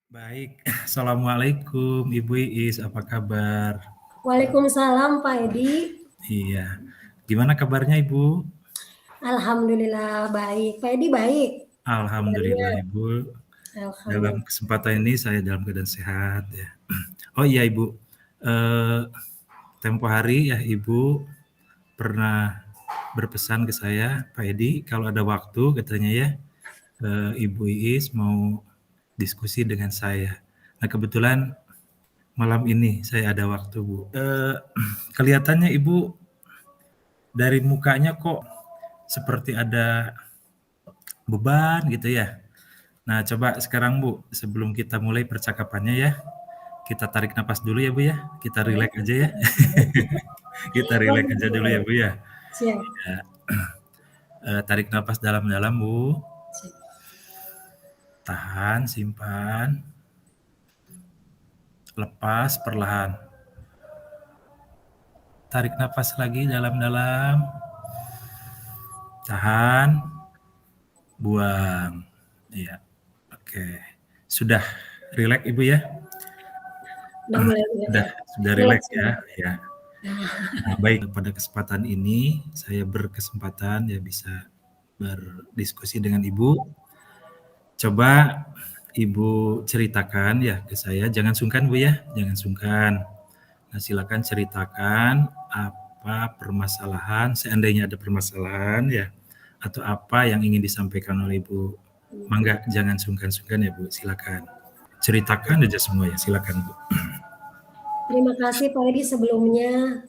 Baik, assalamualaikum Ibu Iis, apa kabar? Waalaikumsalam Pak Edi. Iya, gimana kabarnya Ibu? Alhamdulillah baik. Pak Edi baik kabarnya. Alhamdulillah Ibu, dalam Alhamdulillah. kesempatan ini saya dalam keadaan sehat ya. Oh iya Ibu, eh, tempo hari ya Ibu pernah berpesan ke saya, Pak Edi, kalau ada waktu katanya ya, Ibu Iis mau diskusi dengan saya. Nah kebetulan malam ini saya ada waktu Bu. Kelihatannya Ibu dari mukanya kok seperti ada beban gitu ya. Nah, coba sekarang Bu, sebelum kita mulai percakapannya ya, kita tarik napas dulu ya Bu ya. Kita Boleh? rileks aja ya. Kita rileks Boleh, aja dulu ya boleh. Bu ya. Siap. Ya, tarik napas dalam-dalam Bu. Siap. Tahan, simpan, lepas perlahan. Tarik napas lagi dalam-dalam. Tahan, buang. Iya. Oke. Sudah rileks Ibu ya? Udah mulai Sudah rileks. sudah Rileks rileks ya. sudah. Ya. Nah, baik, pada kesempatan ini saya berkesempatan ya bisa berdiskusi dengan Ibu. Coba Ibu ceritakan ya ke saya, jangan sungkan Bu ya, jangan sungkan. Nah, silakan ceritakan apa permasalahan, seandainya ada permasalahan ya, atau apa yang ingin disampaikan oleh Ibu. Mangga, jangan sungkan-sungkan ya Bu, silakan. Ceritakan aja semua ya, silakan Bu. Terima kasih Pak Edi sebelumnya.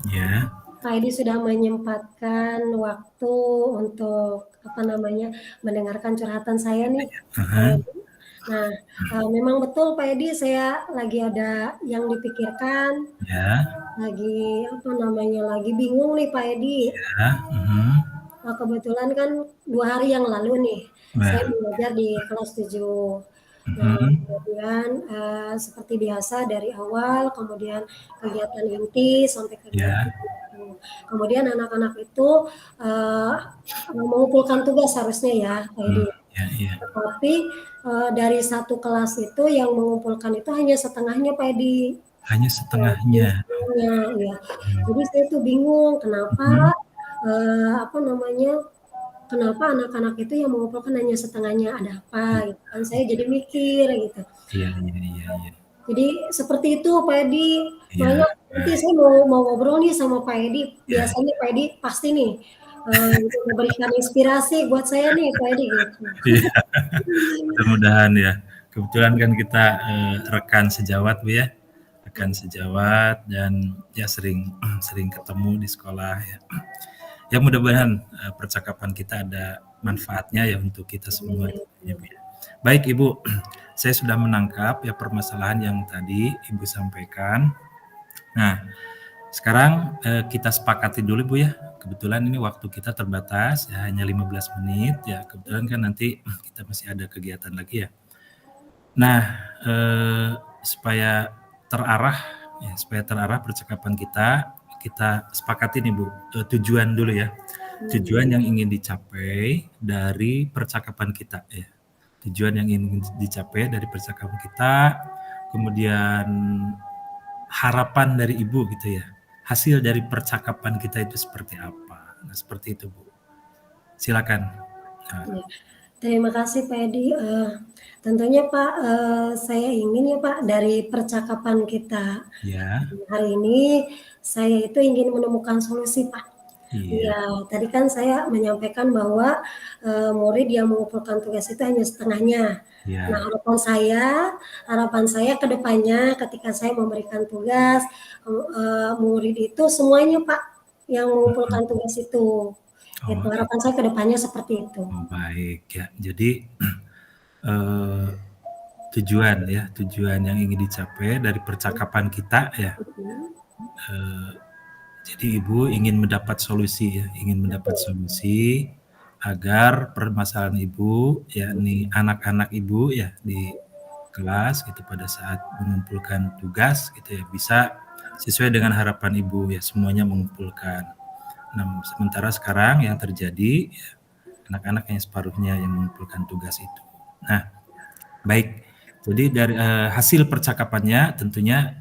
Ya. Pak Edi sudah menyempatkan waktu untuk mendengarkan curhatan saya nih. Pak Aha, Edi. Nah, memang betul Pak Edi saya lagi ada yang dipikirkan, ya, lagi bingung nih Pak Edi. ya, Kebetulan kan 2 hari yang lalu nih, saya Nah, mengajar di kelas 7. Nah, kemudian, seperti biasa dari awal, kemudian kegiatan inti sampai kegiatan ya. itu. Kemudian anak-anak itu, eee, mengumpulkan tugas harusnya ya, Pak Edi. Ya, ya. Tetapi, dari satu kelas itu yang mengumpulkan itu hanya setengahnya, Pak Edi. Hanya setengahnya. Iya, iya. Jadi saya tuh bingung kenapa, Mhm. apa namanya, kenapa anak-anak itu yang mengumpulkan hanya setengahnya, ada apa gitu kan, saya jadi mikir gitu. Iya, iya, iya, iya. Jadi seperti itu Pak Edi, Iya, makanya nanti baik. saya mau ngobrol nih sama Pak Edi, Iya, biasanya Pak Edi pasti nih, memberikan inspirasi buat saya nih Pak Edi gitu. iya. Mudah-mudahan ya. Kebetulan kan kita rekan sejawat Bu ya, rekan sejawat dan ya sering sering ketemu di sekolah ya. Ya mudah-mudahan percakapan kita ada manfaatnya ya untuk kita semua tentunya Bu ya. Baik Ibu, saya sudah menangkap ya permasalahan yang tadi Ibu sampaikan. Nah, sekarang kita sepakati dulu Bu ya. Kebetulan ini waktu kita terbatas ya hanya 15 menit ya. Kebetulan kan nanti kita masih ada kegiatan lagi ya. Nah, supaya terarah ya, supaya terarah percakapan kita sepakati nih Bu, tujuan dulu ya. Tujuan yang ingin dicapai dari percakapan kita ya. Tujuan yang ingin dicapai dari percakapan kita, kemudian harapan dari Ibu gitu ya. Hasil dari percakapan kita itu seperti apa? Nah, seperti itu Bu. Silakan. Nah, Ya, terima kasih Pak Edi, tentunya Pak, saya ingin ya Pak dari percakapan kita ya, hari ini, saya itu ingin menemukan solusi Pak. iya, Iya, tadi kan saya menyampaikan bahwa, murid yang mengumpulkan tugas itu hanya setengahnya. Nah, iya. harapan saya ke depannya ketika saya memberikan tugas, murid itu semuanya Pak, yang mengumpulkan tugas itu. Itu Oh, harapan saya ke depannya seperti itu. oh baik ya. Jadi eh, tujuan yang ingin dicapai dari percakapan kita ya. Mhm, Eh, jadi Ibu ingin mendapat solusi ya, ingin mendapat betul. solusi agar permasalahan Ibu, yakni anak-anak Ibu ya di kelas gitu pada saat mengumpulkan tugas gitu ya bisa sesuai dengan harapan Ibu ya semuanya mengumpulkan. Nah, sementara sekarang yang terjadi ya, anak-anak yang separuhnya yang mengumpulkan tugas itu. Nah, baik. Jadi dari hasil percakapannya tentunya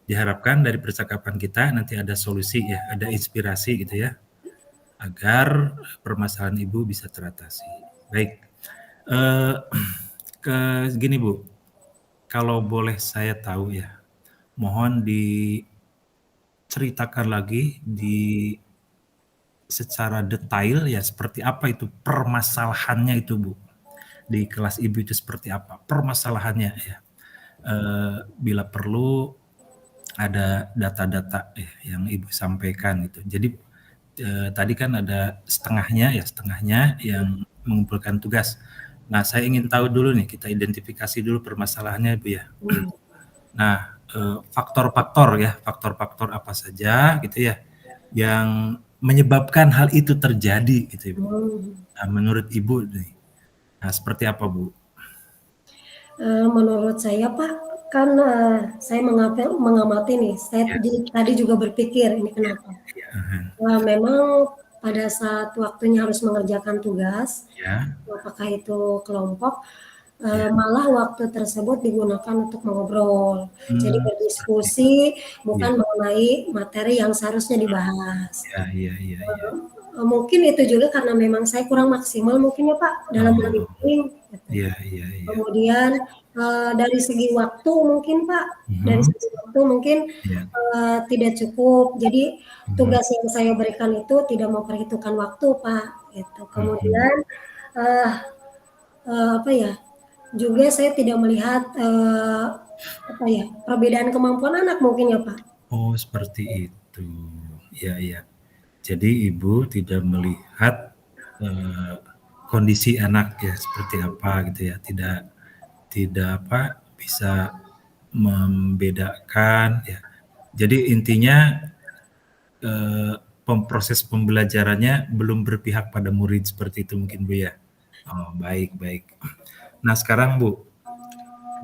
diharapkan dari percakapan kita nanti ada solusi ya, ada inspirasi gitu ya, agar permasalahan Ibu bisa teratasi. Baik, eh, gini Bu, kalau boleh saya tahu ya, mohon diceritakan lagi secara detail ya, seperti apa itu permasalahannya itu Bu, di kelas Ibu itu seperti apa permasalahannya ya. Bila perlu ada data-data yang Ibu sampaikan gitu. Jadi tadi kan ada setengahnya yang mengumpulkan tugas. Nah, saya ingin tahu dulu nih, kita identifikasi dulu permasalahannya Bu ya. Nah, faktor-faktor apa saja gitu ya yang menyebabkan hal itu terjadi gitu Ibu. Nah, menurut Ibu nih, nah seperti apa Bu? Menurut saya Pak, kan saya mengamati nih, saya Ya, tadi juga berpikir ini ya, kenapa. ya, Memang pada saat waktunya harus mengerjakan tugas, ya, apakah itu kelompok, ya. malah waktu tersebut digunakan untuk mengobrol. Jadi Seperti berdiskusi ya, bukan mengenai materi yang seharusnya dibahas. ya, ya, ya, ya. Mungkin itu juga karena memang saya kurang maksimal mungkin ya Pak dalam Oh, briefing gitu. iya, iya, iya. Kemudian, dari segi waktu mungkin Pak, dari Mhm, segi waktu mungkin, iya, tidak cukup. Jadi mhm, tugas yang saya berikan itu tidak memperhitungkan waktu Pak, gitu. mhm. Kemudian, eee apa ya, juga saya tidak melihat, apa ya, perbedaan kemampuan anak mungkin ya Pak. Oh, seperti itu. Iya, iya. Jadi Ibu tidak melihat, eee, kondisi anak ya seperti apa gitu ya, tidak tidak apa, bisa membedakan ya. Jadi intinya, eee, proses pembelajarannya belum berpihak pada murid seperti itu mungkin Bu ya? Oh, baik, baik. Nah sekarang Bu,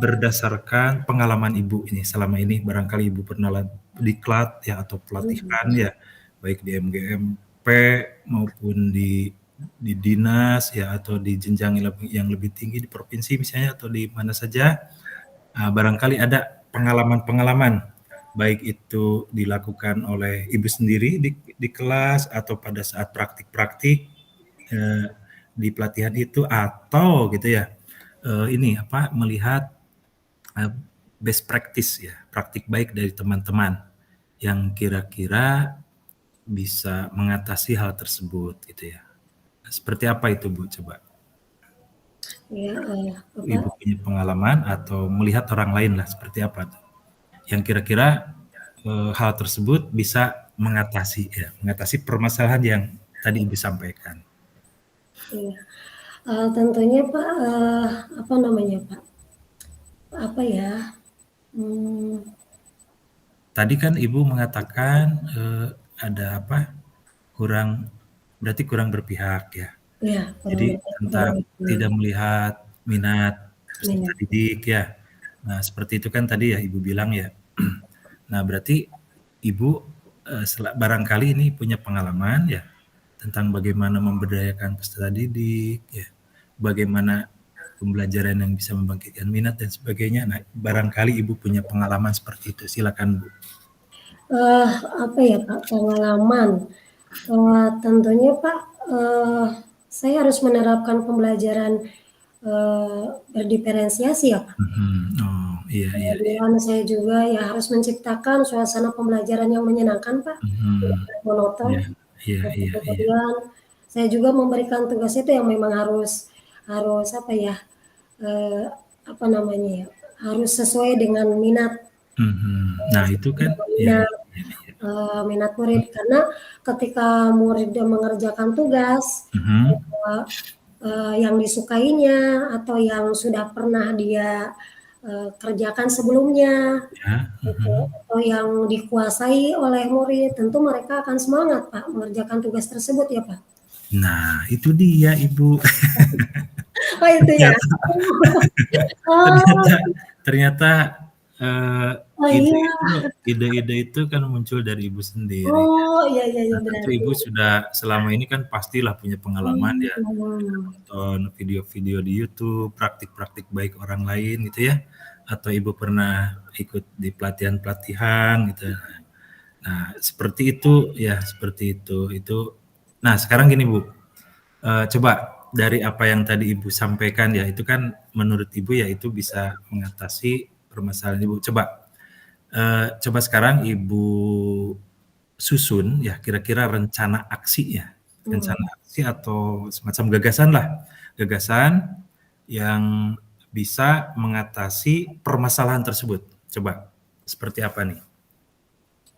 berdasarkan pengalaman Ibu ini selama ini barangkali Ibu pernah diklat ya atau pelatihan ya, baik di MGMP maupun di dinas ya atau di jenjang yang lebih tinggi di provinsi misalnya atau di mana saja, barangkali ada pengalaman-pengalaman, baik itu dilakukan oleh Ibu sendiri di kelas atau pada saat praktik-praktik, eee, di pelatihan itu atau gitu ya, ini apa, melihat best practice ya, praktik baik dari teman-teman yang kira-kira bisa mengatasi hal tersebut gitu ya. Seperti apa itu Bu coba? Ya, apa, Ibu punya pengalaman atau melihat orang lain lah seperti apa tuh? Yang kira-kira hal tersebut bisa mengatasi permasalahan yang tadi Ibu sampaikan. iya, tentunya Pak, apa namanya Pak, apa ya, mmm, Tadi kan Ibu mengatakan ada apa? Berarti kurang berpihak ya. ya kurang Jadi tentang berpikir tidak melihat minat peserta minat. didik ya. Nah, seperti itu kan tadi ya Ibu bilang ya. Nah, berarti Ibu barangkali ini punya pengalaman ya tentang bagaimana memberdayakan peserta didik ya. Bagaimana pembelajaran yang bisa membangkitkan minat dan sebagainya. Nah, barangkali Ibu punya pengalaman seperti itu. Silakan Bu. Eh, apa ya Pak, pengalaman, tentunya Pak, saya harus menerapkan pembelajaran, berdiferensiasi ya Pak. Mhm. Oh, iya, iya, iya. Kemudian saya juga ya harus menciptakan suasana pembelajaran yang menyenangkan Pak, tidak Mhm. monoton. Iya, iya, Gitu. iya, iya. Kemudian saya juga memberikan tugas itu yang memang harus harus apa ya, eee, apa namanya ya, harus sesuai dengan minat, Mhm. Nah, itu sesuai kan dengan ya, minat, iya, iya. minat murid. Karena ketika murid mengerjakan tugas, Mhm. eee yang disukainya atau yang sudah pernah dia, kerjakan sebelumnya, Ya, gitu, mhm. atau yang dikuasai oleh murid, tentu mereka akan semangat Pak mengerjakan tugas tersebut ya Pak. Nah, itu dia Ibu. Oh itu ya? Ternyata Oh, ternyata ternyata, Oh ide iya. itu ide-ide itu kan muncul dari Ibu sendiri. Oh, iya iya iya, Nah, tentu berarti Ibu sudah selama ini kan pastilah punya pengalaman ya, mhm. nonton video-video di YouTube, praktik-praktik baik orang lain gitu ya, atau Ibu pernah ikut di pelatihan-pelatihan gitu. Nah, seperti itu ya, seperti itu. Nah, sekarang gini Bu, coba dari apa yang tadi Ibu sampaikan ya, itu kan menurut Ibu ya itu bisa mengatasi permasalahan Ibu. Coba sekarang Ibu susun ya kira-kira rencana aksi ya, Mhm. rencana aksi atau semacam gagasan lah, gagasan yang bisa mengatasi permasalahan tersebut. Coba seperti apa nih?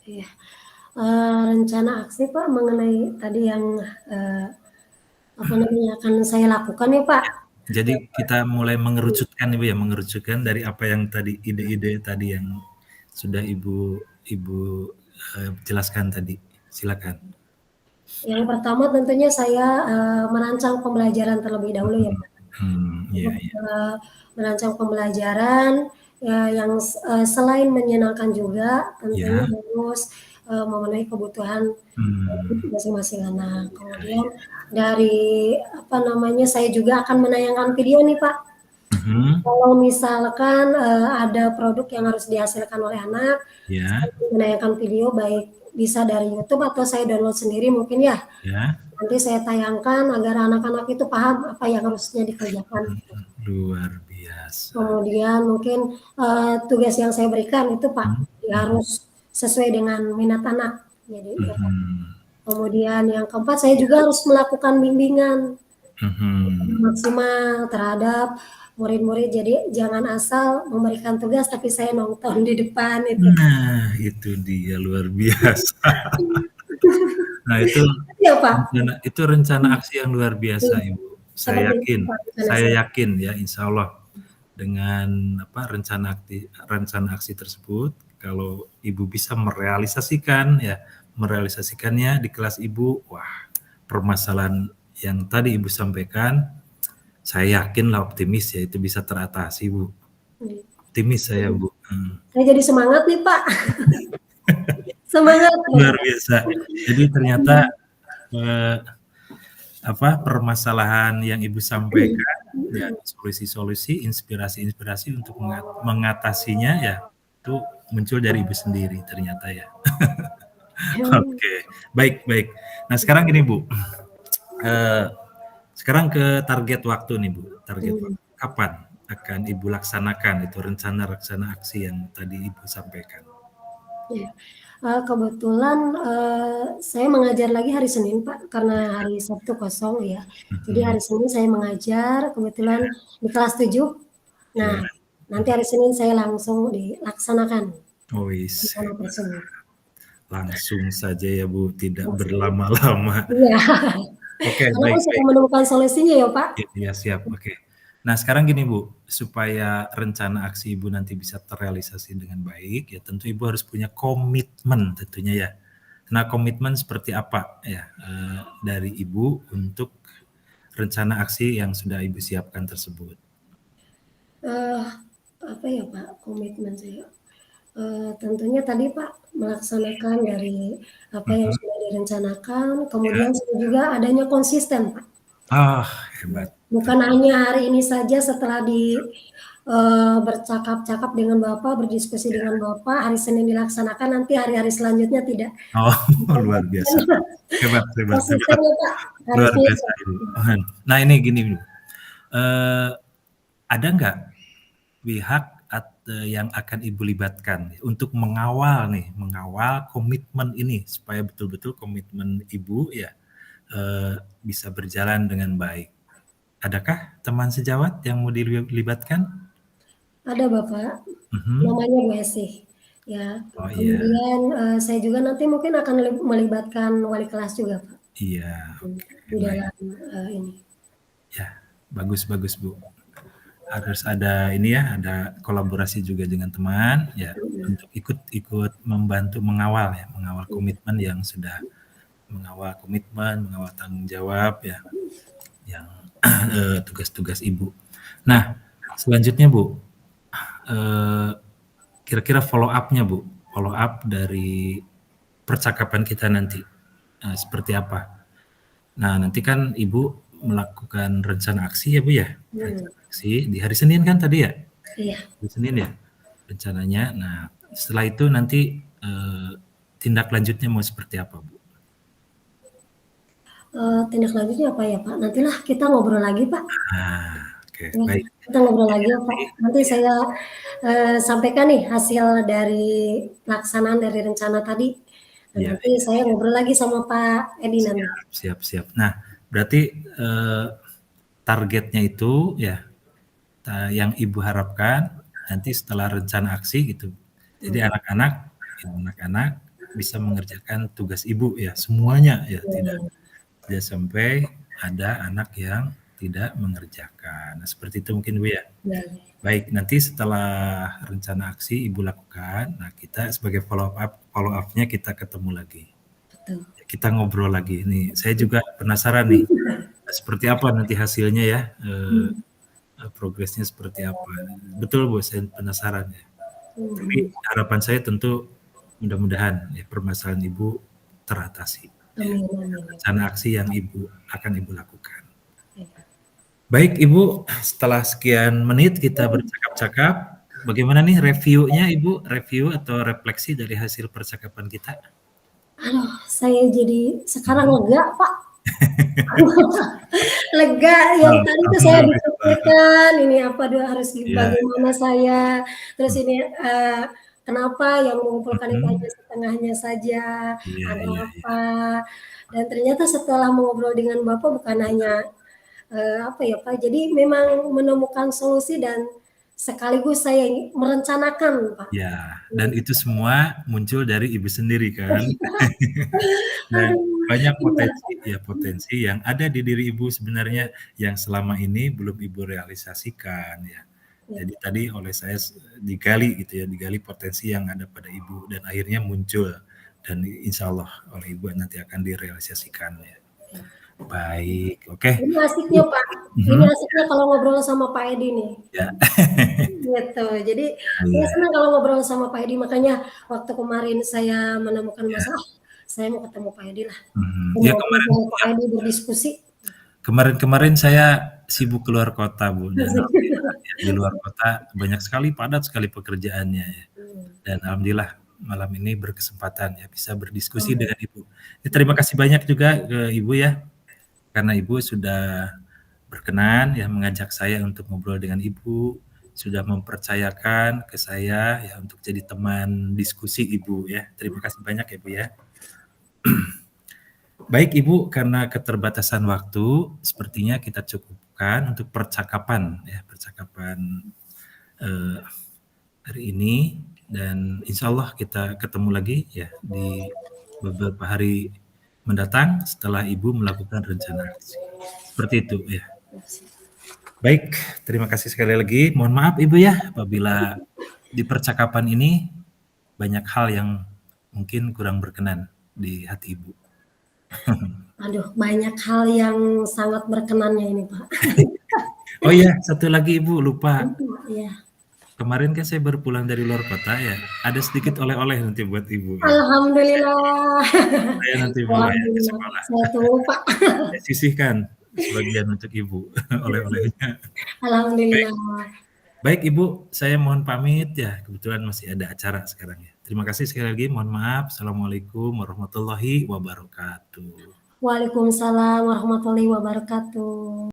Iya, rencana aksi Pak mengenai tadi yang, eee, apa namanya, akan saya lakukan ya Pak. Jadi kita mulai mengerucutkan Ibu ya, mengerucutkan dari apa yang tadi ide-ide tadi yang sudah Ibu jelaskan tadi. Silakan. Yang pertama tentunya saya, merancang pembelajaran terlebih dahulu ya Mhm, Pak. iya Untuk, iya. merancang pembelajaran, yang selain menyenangkan juga tentunya Iya, harus, memenuhi kebutuhan mmm, masing-masing anak. iya Kemudian iya. dari, apa namanya, saya juga akan menayangkan video nih, Pak. Mhm, Kalau misalkan, ada produk yang harus dihasilkan oleh anak, saya iya akan menayangkan video baik bisa dari YouTube atau saya download sendiri mungkin ya. iya, Nanti saya tayangkan agar anak-anak itu paham apa yang harusnya dikerjakan. luar biasa. Kemudian mungkin, tugas yang saya berikan itu Pak, Mhm ya mhm harus sesuai dengan minat anak. Jadi ya Pak. mhm, Kemudian yang keempat, saya iya, juga harus melakukan bimbingan mhm. maksimal terhadap murid-murid. Jadi jangan asal memberikan tugas tapi saya nonton di depan itu. Nah, itu dia luar biasa. Nah, Ya Pak? itu rencana aksi yang luar biasa, Iya, Ibu. seperti itu Pak rencana Saya saya. yakin ya insya Allah dengan apa, rencana aksi tersebut, kalau Ibu bisa merealisasikannya di kelas Ibu, wah permasalahan yang tadi Ibu sampaikan, saya yakinlah optimis ya itu bisa teratasi, Bu. Optimis saya, Bu. Saya jadi semangat nih Pak, semangat. Luar biasa. Jadi ternyata, eee permasalahan yang Ibu sampaikan, ya solusi-solusi, inspirasi-inspirasi untuk mengatasinya ya, itu muncul dari Ibu sendiri ternyata ya. Oke, baik baik. Nah sekarang gini Bu, eee, sekarang ke target waktu nih Bu, target Mhm. waktu. Kapan akan Ibu laksanakan itu rencana-rencana aksi yang tadi Ibu sampaikan? Iya, kebetulan, saya mengajar lagi hari Senin, Pak, karena hari Sabtu kosong ya. Jadi Mhm, hari Senin saya mengajar, kebetulan di kelas 7. Nah, iya. nanti hari Senin saya langsung dilaksanakan Wis, rencana tersebut. langsung saja ya Bu, tidak Langsung berlama-lama. iya, Oke, karena baik kan sudah baik. menemukan solusinya ya, Pak. Iya siap, oke. Nah sekarang gini Bu, supaya rencana aksi Ibu nanti bisa terrealisasi dengan baik, ya tentu Ibu harus punya komitmen tentunya ya. Nah komitmen seperti apa ya, dari Ibu untuk rencana aksi yang sudah Ibu siapkan tersebut? Eee, apa ya, Pak, komitmen saya, tentunya tadi, Pak, melaksanakan dari apa yang Mhm, sudah direncanakan, ya. kemudian saya juga adanya konsisten, Pak. Ah, hebat. Bukan hanya hari ini saja setelah bercakap-cakap dengan Bapak, berdiskusi Ya. dengan Bapak, hari Senin dilaksanakan, nanti hari-hari selanjutnya tidak. Oh, luar Konsisten biasa. Hebat hebat konsisten hebat. ya, Pak, Luar harusnya biasa Ibu. Nah ini gini Bu, eee, ada nggak pihak yang akan Ibu libatkan untuk mengawal komitmen ini supaya betul-betul komitmen Ibu ya, bisa berjalan dengan baik. Adakah teman sejawat yang mau dilibatkan? ada Bapak, Mhm. namanya Bu Esih, ya. Oh iya, Kemudian, saya juga nanti mungkin akan melibatkan wali kelas juga, Pak, iya, oke di baik. dalam, ini. Ya, bagus bagus Bu. Harus ada ini ya, ada kolaborasi juga dengan teman ya, Mhm, untuk ikut ikut membantu mengawal ya, mengawal iya. komitmen yang sudah mengawal komitmen, mengawal tanggung jawab ya, yang tugas-tugas Ibu. Nah, selanjutnya Bu, eee, kira-kira follow up-nya Bu, follow up dari percakapan kita nanti, seperti apa. Nah, nanti kan Ibu melakukan rencana aksi ya Bu ya? Rencana aksi di hari Senin kan tadi ya? Iya. Hari Senin ya rencananya. Nah, setelah itu nanti tindak lanjutnya mau seperti apa Bu? Tindak lanjutnya apa ya Pak? Nantilah kita ngobrol lagi Pak. Nah, oke, Ya, baik. kita ngobrol lagi ya Pak. Nanti Iya. saya sampaikan nih hasil dari pelaksanaan dari rencana tadi. Dan Iya, nanti saya ngobrol lagi sama Pak Edi nanti. siap. Nah, berarti targetnya itu ya yang Ibu harapkan nanti setelah rencana aksi gitu. Jadi anak-anak bisa mengerjakan tugas Ibu ya, semuanya ya, tidak sampai ada anak yang tidak mengerjakan. Nah, seperti itu mungkin Bu ya. Ya. Baik, nanti setelah rencana aksi Ibu lakukan, nah kita sebagai follow up-nya kita ketemu lagi. Betul. Kita ngobrol lagi. Nih, saya juga penasaran nih, seperti apa nanti hasilnya ya, progresnya seperti apa. Betul Bu, saya penasaran ya. Tapi harapan saya tentu mudah-mudahan ya permasalahan Ibu teratasi. Ya. Rencana aksi yang akan Ibu lakukan. Baik Ibu, setelah sekian menit kita bercakap-cakap, bagaimana nih reviewnya Ibu, review atau refleksi dari hasil percakapan kita? Aduh, saya jadi sekarang lega Pak. Lega yang tadi tuh saya dipikirkan ini apa dia harus bagaimana saya, terus ini kenapa yang mengumpulkan itu hanya setengahnya saja, ada apa, dan ternyata setelah mengobrol dengan Bapak bukan hanya apa ya Pak, jadi memang menemukan solusi dan sekaligus saya merencanakan Pak. Ya, dan itu semua muncul dari Ibu sendiri kan? Nah, banyak potensi yang ada di diri Ibu sebenarnya yang selama ini belum Ibu realisasikan ya. Jadi tadi oleh saya digali gitu ya, digali potensi yang ada pada Ibu dan akhirnya muncul dan insya Allah oleh Ibu nanti akan direalisasikan ya. Baik, oke. Ini asiknya Pak, ini asiknya kalau ngobrol sama Pak Edi nih. Ya. Gitu, jadi saya senang kalau ngobrol sama Pak Edi, makanya waktu kemarin saya menemukan masalah, saya mau ketemu Pak Edi lah. Ya Ngobrol sama Pak Edi berdiskusi. Kemarin saya sibuk keluar kota Bu, dan alhamdulillah di luar kota banyak sekali, padat sekali pekerjaannya ya. Dan alhamdulillah malam ini berkesempatan ya bisa berdiskusi dengan Ibu. Terima kasih banyak juga ke Ibu ya, karena Ibu sudah berkenan ya mengajak saya untuk ngobrol dengan Ibu, sudah mempercayakan ke saya ya untuk jadi teman diskusi Ibu ya. Terima kasih banyak ya Bu ya. Baik Ibu, karena keterbatasan waktu, sepertinya kita cukupkan untuk percakapan hari ini, dan insya Allah kita ketemu lagi ya di beberapa hari mendatang setelah Ibu melakukan rencana aksi. Seperti itu ya. Baik, terima kasih sekali lagi. Mohon maaf Ibu ya apabila di percakapan ini banyak hal yang mungkin kurang berkenan di hati Ibu. Aduh, banyak hal yang sangat berkenannya ini Pak. Oh iya, satu lagi Ibu, lupa. Iya. Kemarin kan saya baru pulang dari luar kota ya, ada sedikit oleh-oleh nanti buat Ibu ya. Alhamdulillah. Saya nanti bawa ya ke sekolah. Saya tunggu Pak. Saya sisihkan sebagian untuk Ibu oleh-olehnya. Alhamdulillah. Baik Ibu, saya mohon pamit ya, kebetulan masih ada acara sekarang ya. Terima kasih sekali lagi, mohon maaf. Assalamualaikum warahmatullahi wabarakatuh. Waalaikumsalam warahmatullahi wabarakatuh.